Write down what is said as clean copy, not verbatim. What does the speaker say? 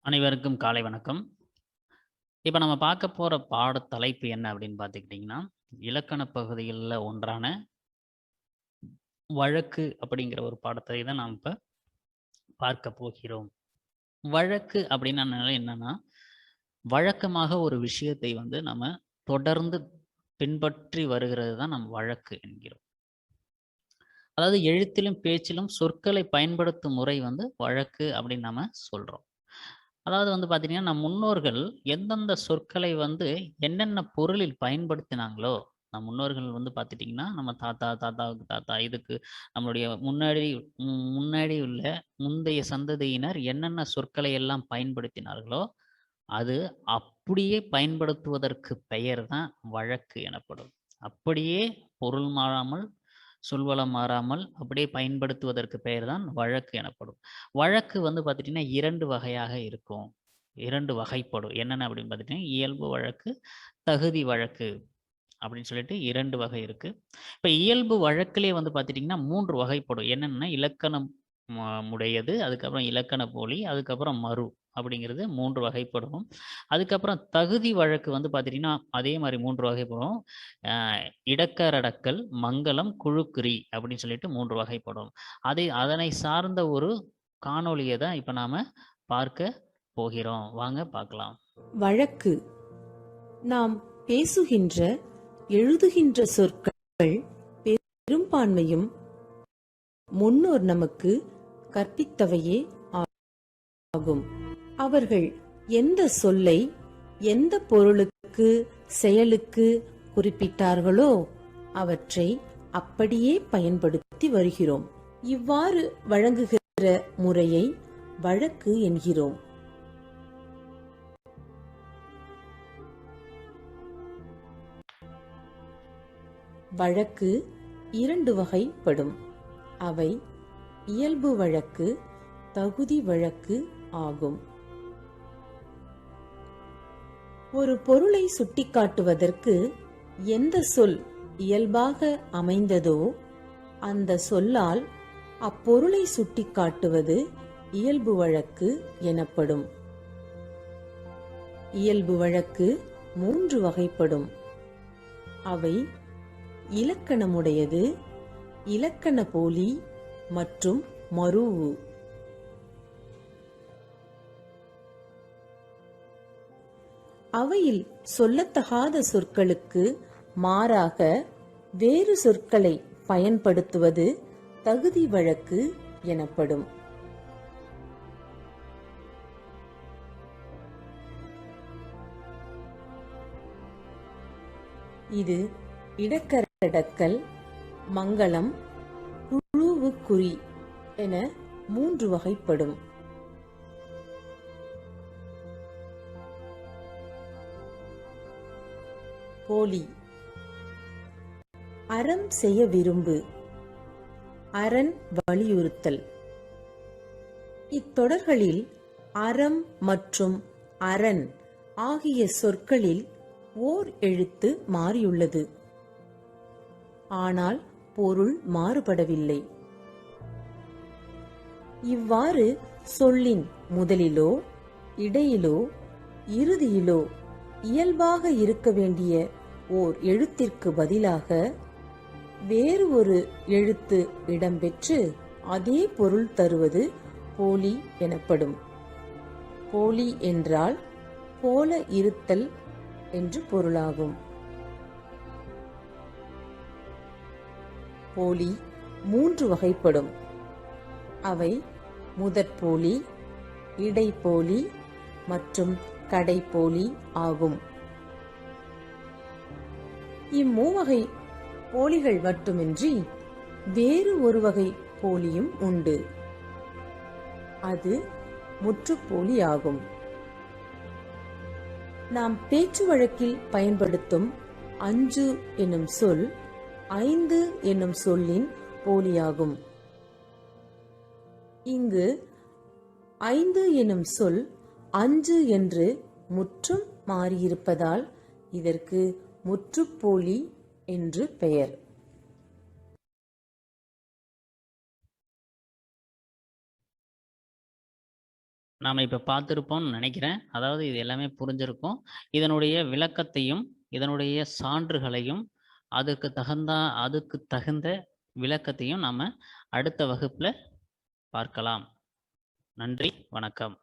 அனைவருக்கும் காலை வணக்கம். இப்ப நம்ம பார்க்க போற பாடத் தலைப்பு என்ன அப்படின்னு பார்த்துக்கிட்டிங்கன்னா, இலக்கண பகுதிகள்ல ஒன்றான வழக்கு அப்படிங்கிற ஒரு பாடத்தை தான் நாம் இப்ப பார்க்க போகிறோம். வழக்கு அப்படின்னாலே என்னன்னா, வழக்கமாக ஒரு விஷயத்தை நம்ம தொடர்ந்து பின்பற்றி வருகிறது தான் நம் வழக்கு என்கிறோம். அதாவது எழுத்திலும், பேச்சிலும் சொற்களை பயன்படுத்தும் முறை வழக்கு அப்படின்னு நாம சொல்றோம். அதாவது பார்த்தீங்கன்னா, நம் முன்னோர்கள் எந்தெந்த சொற்களை என்னென்ன பொருளில் பயன்படுத்தினாங்களோ, நம் முன்னோர்கள் பார்த்துட்டீங்கன்னா, நம்ம தாத்தா, தாத்தாவுக்கு தாத்தா, இதுக்கு நம்மளுடைய முன்னாடி உள்ள முந்தைய சந்ததியினர் என்னென்ன சொற்களை எல்லாம் பயன்படுத்தினார்களோ, அது அப்படியே பயன்படுத்துவதற்கு பெயர் தான் வழக்கு எனப்படும். அப்படியே பொருள் மாறாமல், சொல்வளம் மாறாமல் அப்படியே பயன்படுத்துவதற்கு பெயர் தான் வழக்கு எனப்படும். வழக்கு பார்த்துட்டீங்கன்னா 2 வகையாக இருக்கும். 2 வகைப்படும். என்னென்ன அப்படின்னு பார்த்துட்டீங்கன்னா, இயல்பு வழக்கு, தகுதி வழக்கு அப்படின்னு சொல்லிட்டு 2 வகை இருக்கு. இப்ப இயல்பு வழக்கிலே பார்த்துட்டீங்கன்னா 3 வகைப்படும். என்னென்னா இலக்கணம் உடையது, அதுக்கப்புறம் இலக்கண போலி, அதுக்கப்புறம் மறு அப்படிங்கிறது 3 வகைப்படும். அதுக்கப்புறம் தகுதி வழக்கு பார்த்துட்டீங்கன்னா, அதே மாரி 3 வகைப்படும். அ இடக்கரடக்கல், மங்கலம், குழுக்கிரி அப்படின்னு சொல்லிட்டு 3 வகைப்படும். அதனை சார்ந்த ஒரு காணொளிய தான் இப்ப நாம பார்க்க போகிறோம். வாங்க பார்க்கலாம். வழக்கு நாம் பேசுகின்ற, எழுதுகின்ற சொற்கள் பெரும்பான்மையும் முன்னோர் நமக்கு கற்பித்தவையே ஆகும். அவர்கள் எந்த சொல்லை எந்த பொருளுக்கு, செயலுக்கு குறிப்பிட்டார்களோ அவற்றை அப்படியே பயன்படுத்தி வருகிறோம். இவ்வாறு வழங்குகிற முறையை வழக்கு என்கிறோம். வழக்கு 2 வகைப்படும். அவை இயல்பு வழக்கு, தகுதி வழக்கு ஆகும். ஒரு பொருளை சுட்டிக்காட்டுவதற்கு எந்த சொல் இயல்பாக அமைந்ததோ அந்த சொல்லால் அப்பொருளை சுட்டிக்காட்டுவது இயல்பு வழக்கு எனப்படும். இயல்பு வழக்கு 3 வகைப்படும். அவை இலக்கணமுடையது, இலக்கண போலி மற்றும் மரூஉ. அவையில் சொல்லத்தகாத சொற்களுக்கு மாறாக வேறு சொற்களை பயன்படுத்துவது தகுதி வழக்கு எனப்படும். இது இடக்கரடக்கல், மங்களம், குழுவுக்குறி என 3 வகைப்படும். போலி அறம் செய்ய விரும்பு, அரண் வலியுறுத்தல். இத்தொடர்களில் அறம் மற்றும் அரண் ஆகிய சொற்களில் ஓர் எழுத்து மாறியுள்ளது. ஆனால் பொருள் மாறுபடவில்லை. இவ்வாறு சொல்லின் முதலிலோ, இடையிலோ, இறுதியிலோ இயல்பாக இருக்க வேண்டிய ஓர் எழுத்திற்கு பதிலாக வேறு ஒரு எழுத்து இடம்பெற்று அதே பொருள் தருவது போலி எனப்படும். போலி என்றால் போல இருத்தல் என்று பொருளாகும். போலி 3 வகைப்படும். அவை முதற்போலி, இடைப்போலி மற்றும் கடைப்போலி ஆகும். இம்மூவகை போலிகள் மட்டுமின்றி வேறு ஒரு வகை போலியும் உண்டு. அது முற்றுப்போலி ஆகும். நாம் பேச்சு வழக்கில் பயன்படுத்தும் 5 என்னும் சொல் 5 என்னும் சொல்லின் போலியாகும். இங்கு 5 என்னும் சொல் 5 என்று முற்றும் மாறியிருப்பதால் இதற்கு முற்றுப்போலி என்று பெயர். நாம் இப்போ பார்த்துருப்போம்னு நினைக்கிறேன். அதாவது இது எல்லாமே புரிஞ்சிருக்கும். இதனுடைய விளக்கத்தையும் இதனுடைய சான்றுகளையும் அதுக்கு தகுந்த விளக்கத்தையும் நாம் அடுத்த வகுப்பில் பார்க்கலாம். நன்றி, வணக்கம்.